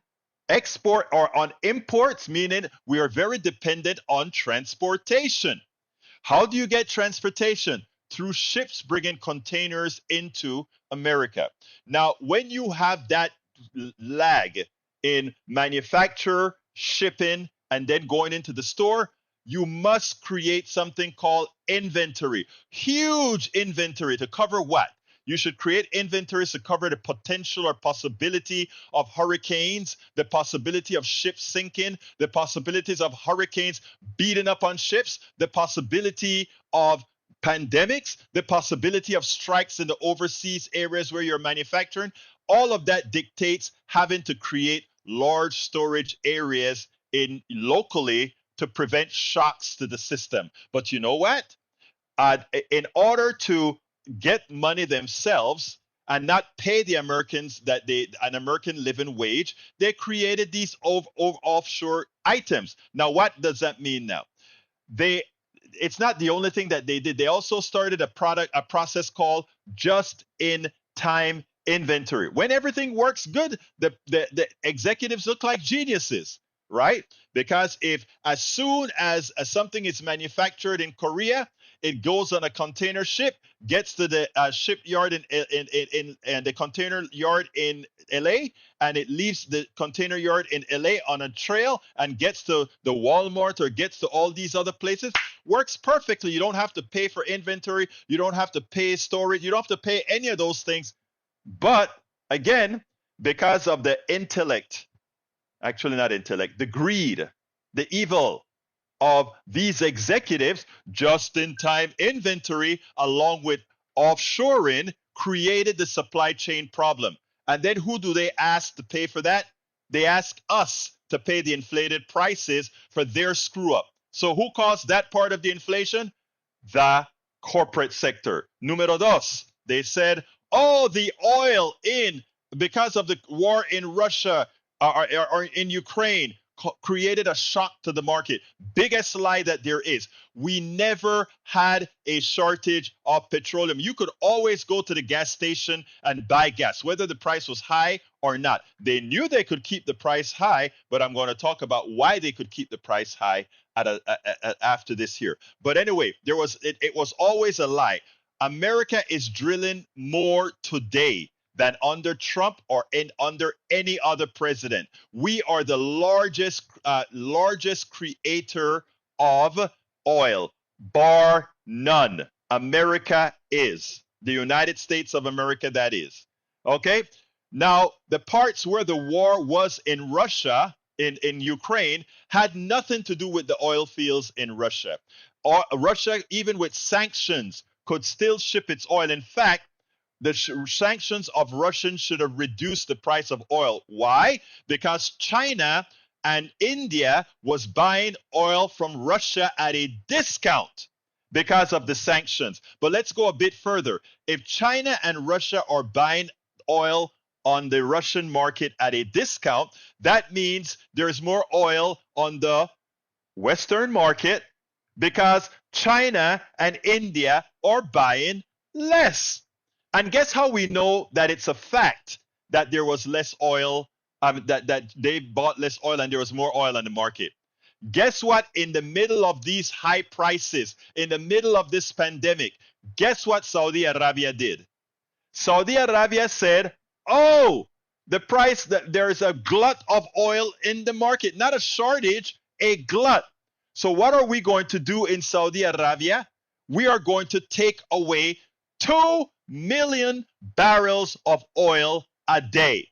export or on imports, meaning we are very dependent on transportation. How do you get transportation? Through ships bringing containers into America. Now, when you have that lag in manufacture, shipping, and then going into the store, you must create something called inventory. Huge inventory to cover what? You should create inventories to cover the potential or possibility of hurricanes, the possibility of ships sinking, the possibilities of hurricanes beating up on ships, the possibility of pandemics, the possibility of strikes in the overseas areas where you're manufacturing. All of that dictates having to create large storage areas locally to prevent shocks to the system. But you know what? In order to get money themselves and not pay the Americans an American living wage, they created these offshore items. Now, what does that mean now? It's not the only thing that they did. They also started a process called just-in-time inventory. When everything works good, the executives look like geniuses, right? Because if as soon as something is manufactured in Korea, it goes on a container ship, gets to the shipyard in the container yard in LA, and it leaves the container yard in LA on a trail and gets to the Walmart or gets to all these other places. Works perfectly. You don't have to pay for inventory. You don't have to pay storage. You don't have to pay any of those things. But again, because of the intellect, actually not intellect, the greed, the evil of these executives, just-in-time inventory along with offshoring created the supply chain problem. And then who do they ask to pay for that? They ask us to pay the inflated prices for their screw up. So who caused that part of the inflation? The corporate sector. Número dos, they said, oh, the oil because of the war in Russia or in Ukraine created a shock to the market. Biggest lie that there is. We never had a shortage of petroleum. You could always go to the gas station and buy gas, whether the price was high or not. They knew they could keep the price high, but I'm going to talk about why they could keep the price high after this here. But anyway, it was always a lie. America is drilling more today than under Trump or under any other president. We are the largest creator of oil, bar none. America is. The United States of America, that is. Okay? Now, the parts where the war was in Russia, in Ukraine, had nothing to do with the oil fields in Russia. Russia, even with sanctions, could still ship its oil. In fact, the sanctions of Russians should have reduced the price of oil. Why? Because China and India was buying oil from Russia at a discount because of the sanctions. But let's go a bit further. If China and Russia are buying oil on the Russian market at a discount, that means there's more oil on the Western market because China and India are buying less. And guess how we know that it's a fact that there was less oil, that they bought less oil and there was more oil on the market? Guess what? In the middle of these high prices, in the middle of this pandemic, guess what Saudi Arabia did? Saudi Arabia said, oh, the price, that there is a glut of oil in the market, not a shortage, a glut. So what are we going to do in Saudi Arabia? We are going to take away 2 million barrels of oil a day.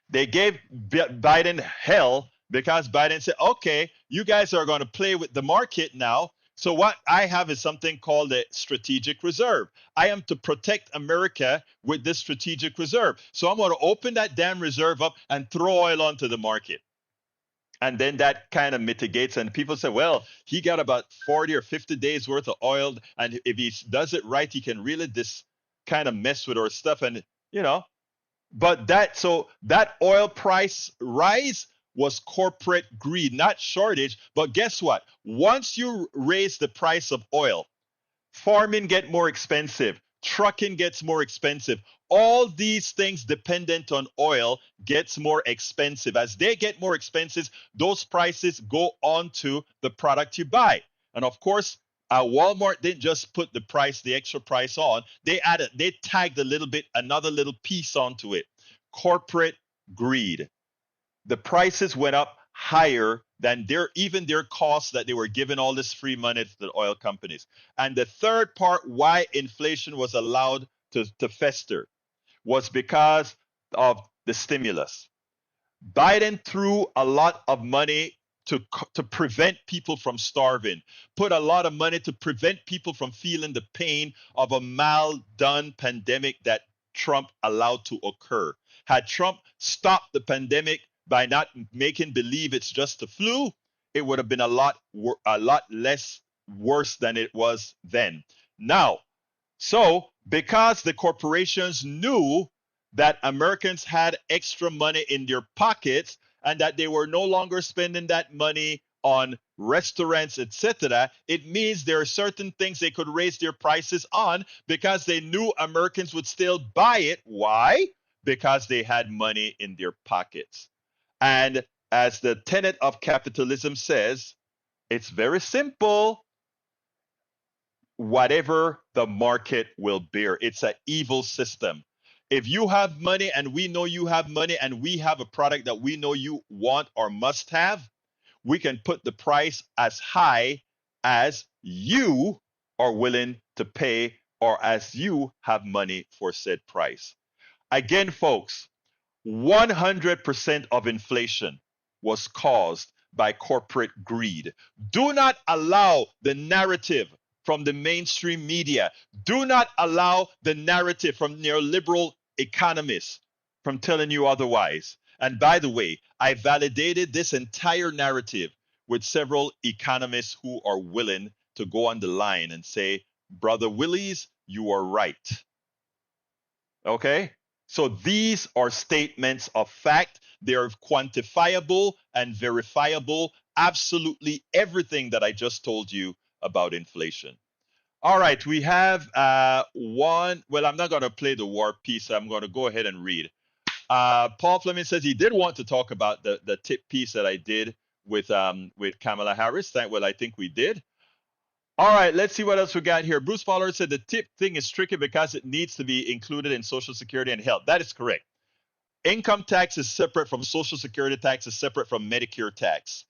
They gave Biden hell because Biden said, okay, you guys are going to play with the market now. So what I have is something called a strategic reserve. I am to protect America with this strategic reserve. So I'm going to open that damn reserve up and throw oil onto the market. And then that kind of mitigates. And people say, well, he got about 40 or 50 days worth of oil. And if he does it right, he can really kind of mess with our stuff. And, but that oil price rise was corporate greed, not shortage. But guess what? Once you raise the price of oil, farming gets more expensive. Trucking gets more expensive. All these things dependent on oil gets more expensive. As they get more expensive, those prices go on to the product you buy. And of course, Walmart didn't just put the extra price on. They tagged another little piece onto it. Corporate greed. The prices went up higher than their costs that they were giving all this free money to the oil companies. And the third part why inflation was allowed to fester was because of the stimulus. Biden threw a lot of money to prevent people from starving, put a lot of money to prevent people from feeling the pain of a mal-done pandemic that Trump allowed to occur. Had Trump stopped the pandemic by not making believe it's just a flu, it would have been a lot less worse than it was then. Now, so because the corporations knew that Americans had extra money in their pockets and that they were no longer spending that money on restaurants, etc., it means there are certain things they could raise their prices on because they knew Americans would still buy it. Why? Because they had money in their pockets. And as the tenet of capitalism says, it's very simple. whatever the market will bear. It's an evil system. If you have money and we know you have money and we have a product that we know you want or must have, we can put the price as high as you are willing to pay or as you have money for said price. Again, folks, 100% of inflation was caused by corporate greed. Do not allow the narrative from the mainstream media. Do not allow the narrative from neoliberal economists from telling you otherwise. And by the way, I validated this entire narrative with several economists who are willing to go on the line and say, Brother Willies, you are right. Okay? So these are statements of fact. They are quantifiable and verifiable. Absolutely everything that I just told you about inflation. All right, we have one. Well, I'm not going to play the war piece. I'm going to go ahead and read. Paul Fleming says he did want to talk about the tip piece that I did with Kamala Harris. Well, I think we did. All right, let's see what else we got here. Bruce Fowler said the tip thing is tricky because it needs to be included in Social Security and health. That is correct. Income tax is separate from Social Security tax, is separate from Medicare tax.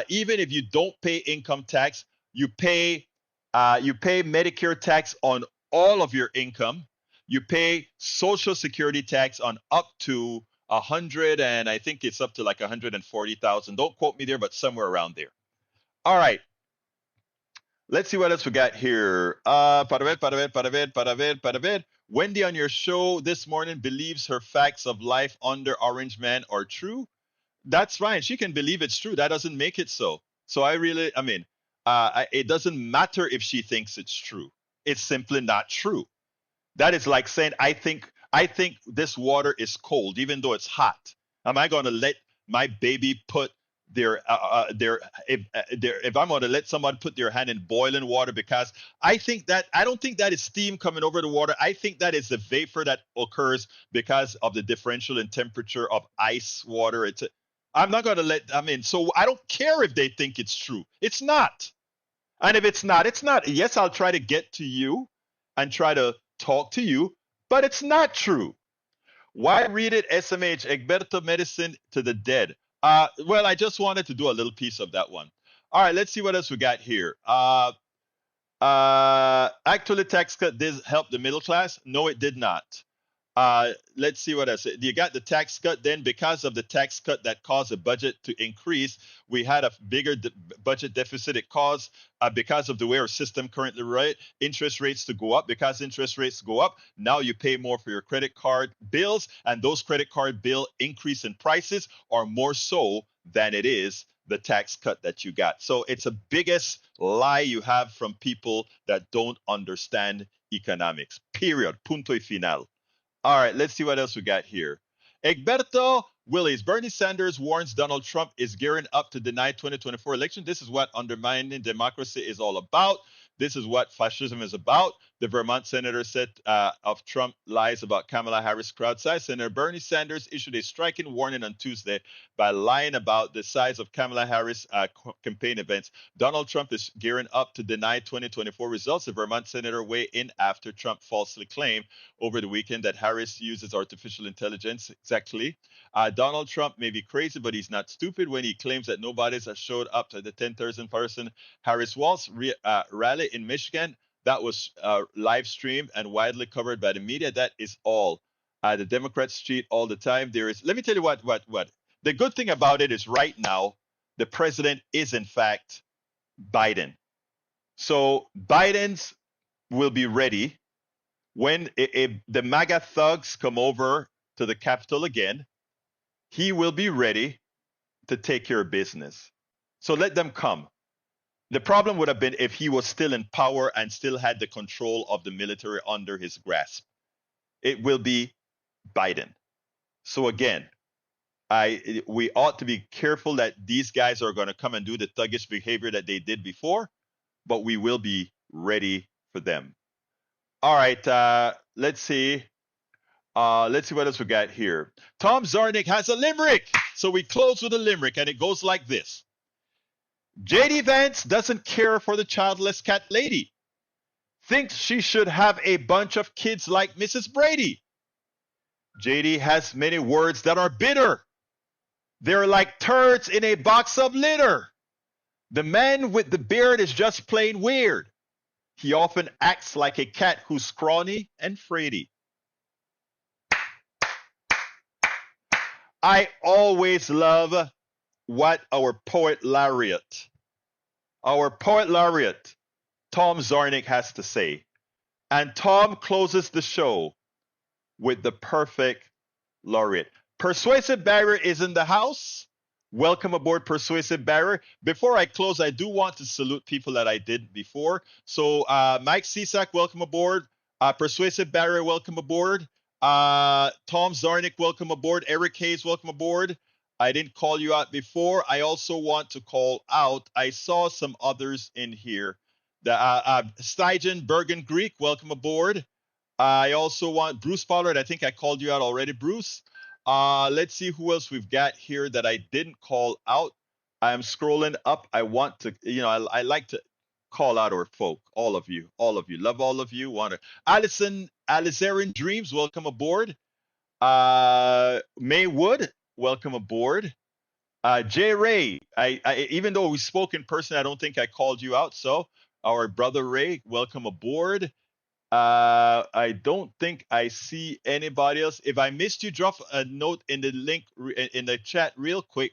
Even if you don't pay income tax, you pay Medicare tax on all of your income. You pay Social Security tax on up to 100, and I think it's up to like 140,000. Don't quote me there, but somewhere around there. All right. Let's see what else we got here. Wendy on your show this morning believes her facts of life under Orange Man are true. That's fine. She can believe it's true. That doesn't make it so. So it doesn't matter if she thinks it's true. It's simply not true. That is like saying, I think this water is cold, even though it's hot. Am I going to let my baby put if I'm going to let someone put their hand in boiling water because I don't think that is steam coming over the water. I think that is the vapor that occurs because of the differential in temperature of ice water. I'm not going to so I don't care if they think it's true. It's not. And if it's not, it's not. Yes, I'll try to get to you and try to talk to you, but it's not true. Why read it, SMH, Egberto Medicine to the Dead? Well, I just wanted to do a little piece of that one. All right, let's see what else we got here. Actually, tax cut did help the middle class. No, it did not. Let's see what else. You got the tax cut. Then because of the tax cut that caused the budget to increase, we had a bigger budget deficit. It caused, because of the way our system currently runs, interest rates to go up. Because interest rates go up, now you pay more for your credit card bills, and those credit card bill increase in prices are more so than it is the tax cut that you got. So it's the biggest lie you have from people that don't understand economics. Period. Punto y final. All right, let's see what else we got here. Egberto Willies, Bernie Sanders warns Donald Trump is gearing up to deny 2024 election. This is what undermining democracy is all about. This is what fascism is about. The Vermont senator said of Trump lies about Kamala Harris crowd size. Senator Bernie Sanders issued a striking warning on Tuesday by lying about the size of Kamala Harris campaign events. Donald Trump is gearing up to deny 2024 results. The Vermont senator weighed in after Trump falsely claimed over the weekend that Harris uses artificial intelligence. Exactly. Donald Trump may be crazy, but he's not stupid when he claims that nobody has showed up to the 10,000 person Harris Walz rally in Michigan. That was live streamed and widely covered by the media. That is all. The Democrats cheat all the time. Let me tell you what. The good thing about it is right now, the president is in fact Biden. So Biden's will be ready when the MAGA thugs come over to the Capitol again. He will be ready to take care of business. So let them come. The problem would have been if he was still in power and still had the control of the military under his grasp. It will be Biden. So again, we ought to be careful that these guys are going to come and do the thuggish behavior that they did before, but we will be ready for them. All right, let's see. Let's see what else we got here. Tom Zarnick has a limerick. So we close with a limerick, and it goes like this. J.D. Vance doesn't care for the childless cat lady. thinks she should have a bunch of kids like Mrs. Brady. JD has many words that are bitter. They're like turds in a box of litter. The man with the beard is just plain weird. He often acts like a cat who's scrawny and fraidy. I always love what our poet laureate, Tom Zarnik, has to say. And Tom closes the show with the perfect laureate. Persuasive Barrier is in the house. Welcome aboard, Persuasive Barrier. Before I close, I do want to salute people that I did before. So Mike Cisak, welcome aboard. Persuasive Barrier, welcome aboard. Tom Zarnik, welcome aboard. Eric Hayes, welcome aboard. I didn't call you out before. I also want to call out, I saw some others in here. Stygen Bergen Greek, welcome aboard. I also want Bruce Pollard. I think I called you out already, Bruce. Let's see who else we've got here that I didn't call out. I'm scrolling up. I want to, I like to call out our folk, all of you, love all of you. Want to, Alizarin Dreams, welcome aboard. May Wood, welcome aboard. Jay Ray, I even though we spoke in person, I don't think I called you out. So our brother Ray, welcome aboard. I don't think I see anybody else. If I missed you, drop a note in the link in the chat real quick,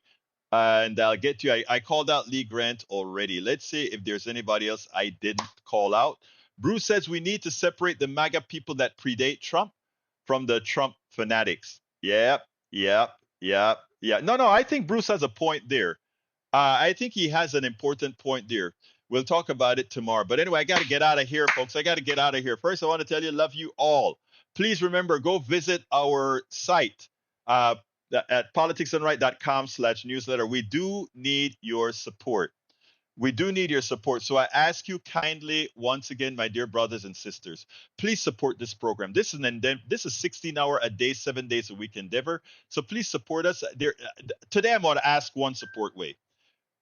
and I'll get to you. I called out Lee Grant already. Let's see if there's anybody else I didn't call out. Bruce says we need to separate the MAGA people that predate Trump from the Trump fanatics. Yep. No, I think Bruce has a point there. I think he has an important point there. We'll talk about it tomorrow. But anyway, I got to get out of here, folks. I got to get out of here. First, I want to tell you, love you all. Please remember, go visit our site at politicsdoneright.com/newsletter. We do need your support. So I ask you kindly, once again, my dear brothers and sisters, please support this program. This is 16-hour a day, 7 days a week endeavor. So please support us. Today, I'm going to ask one support way.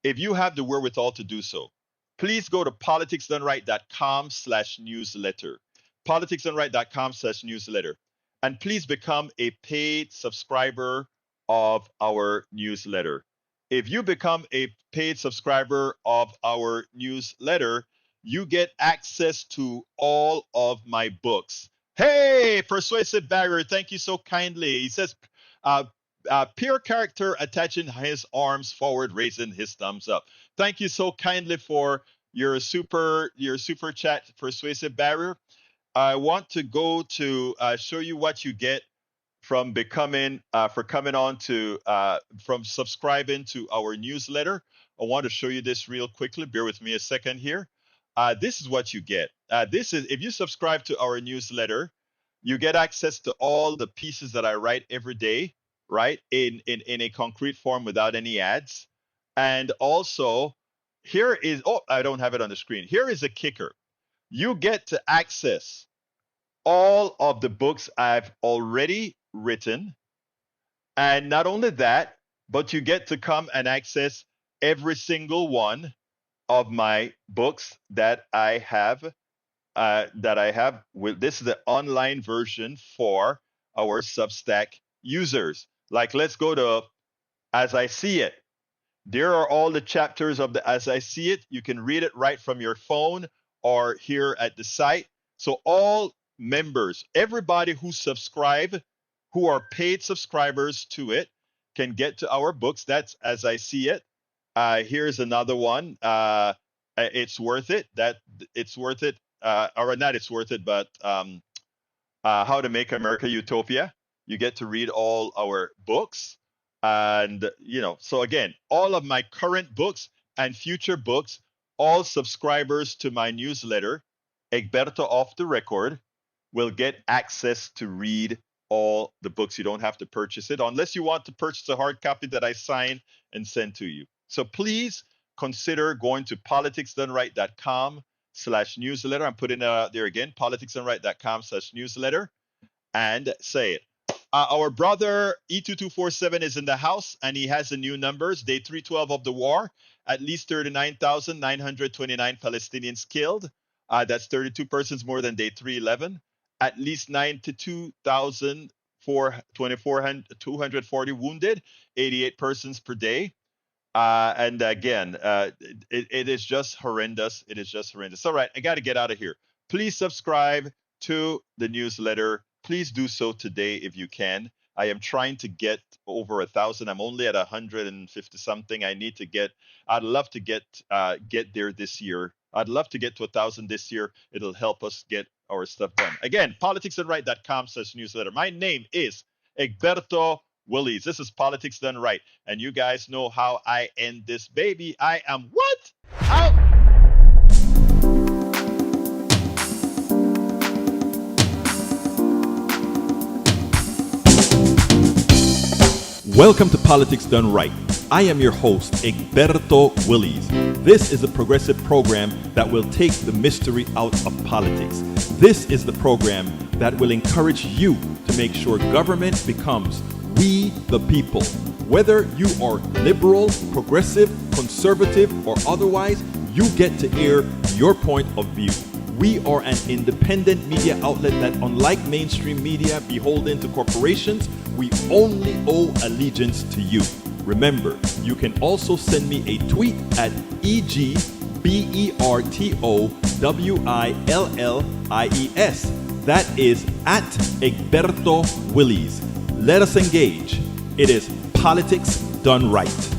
If you have the wherewithal to do so, please go to politicsdoneright.com/newsletter. politicsdoneright.com/newsletter. And please become a paid subscriber of our newsletter. If you become a paid subscriber of our newsletter, you get access to all of my books. Hey, Persuasive Barrier, thank you so kindly. He says, pure character attaching his arms forward, raising his thumbs up. Thank you so kindly for your super chat, Persuasive Barrier. I want to go to show you what you get from from subscribing to our newsletter. I want to show you this real quickly. Bear with me a second here. This is what you get. If you subscribe to our newsletter, you get access to all the pieces that I write every day, right? In a concrete form without any ads. And also, I don't have it on the screen. Here is a kicker. You get to access all of the books I've already written. And not only that, but you get to come and access every single one of my books that I have. This is the online version for our Substack users. Like, let's go to As I See It. There are all the chapters of the As I See It. You can read it right from your phone or here at the site. So all members, everybody who subscribe, who are paid subscribers to it, can get to our books. That's As I See It. Here's another one. It's worth it. It's worth it. Or not it's worth it, but How to Make America Utopia. You get to read all our books. And, so again, all of my current books and future books, all subscribers to my newsletter, Egberto Off the Record, will get access to read all the books. You don't have to purchase it unless you want to purchase a hard copy that I sign and send to you. So please consider going to politicsdoneright.com/newsletter. I'm putting it out there again, politicsdoneright.com/newsletter, and say it. Our brother E2247 is in the house, and he has the new numbers. Day 312 of the war, at least 39,929 Palestinians killed. That's 32 persons more than day 311. At least 92,240 wounded, 88 persons per day. And again, it is just horrendous. It is just horrendous. All right, I got to get out of here. Please subscribe to the newsletter. Please do so today if you can. I am trying to get over 1,000. I'm only at 150 something. I'd love to get there this year. I'd love to get to 1,000 this year. It'll help us get our stuff done. Again, politicsdoneright.com/newsletter. My name is Egberto Willies. This is Politics Done Right. And you guys know how I end this baby. I am what? Out. Welcome to Politics Done Right. I am your host, Egberto Willies. This is a progressive program that will take the mystery out of politics. This is the program that will encourage you to make sure government becomes we the people. Whether you are liberal, progressive, conservative, or otherwise, you get to air your point of view. We are an independent media outlet that, unlike mainstream media beholden to corporations, we only owe allegiance to you. Remember, you can also send me a tweet at EGBERTOWILLIES. That is at Egberto Willies. Let us engage. It is Politics Done Right.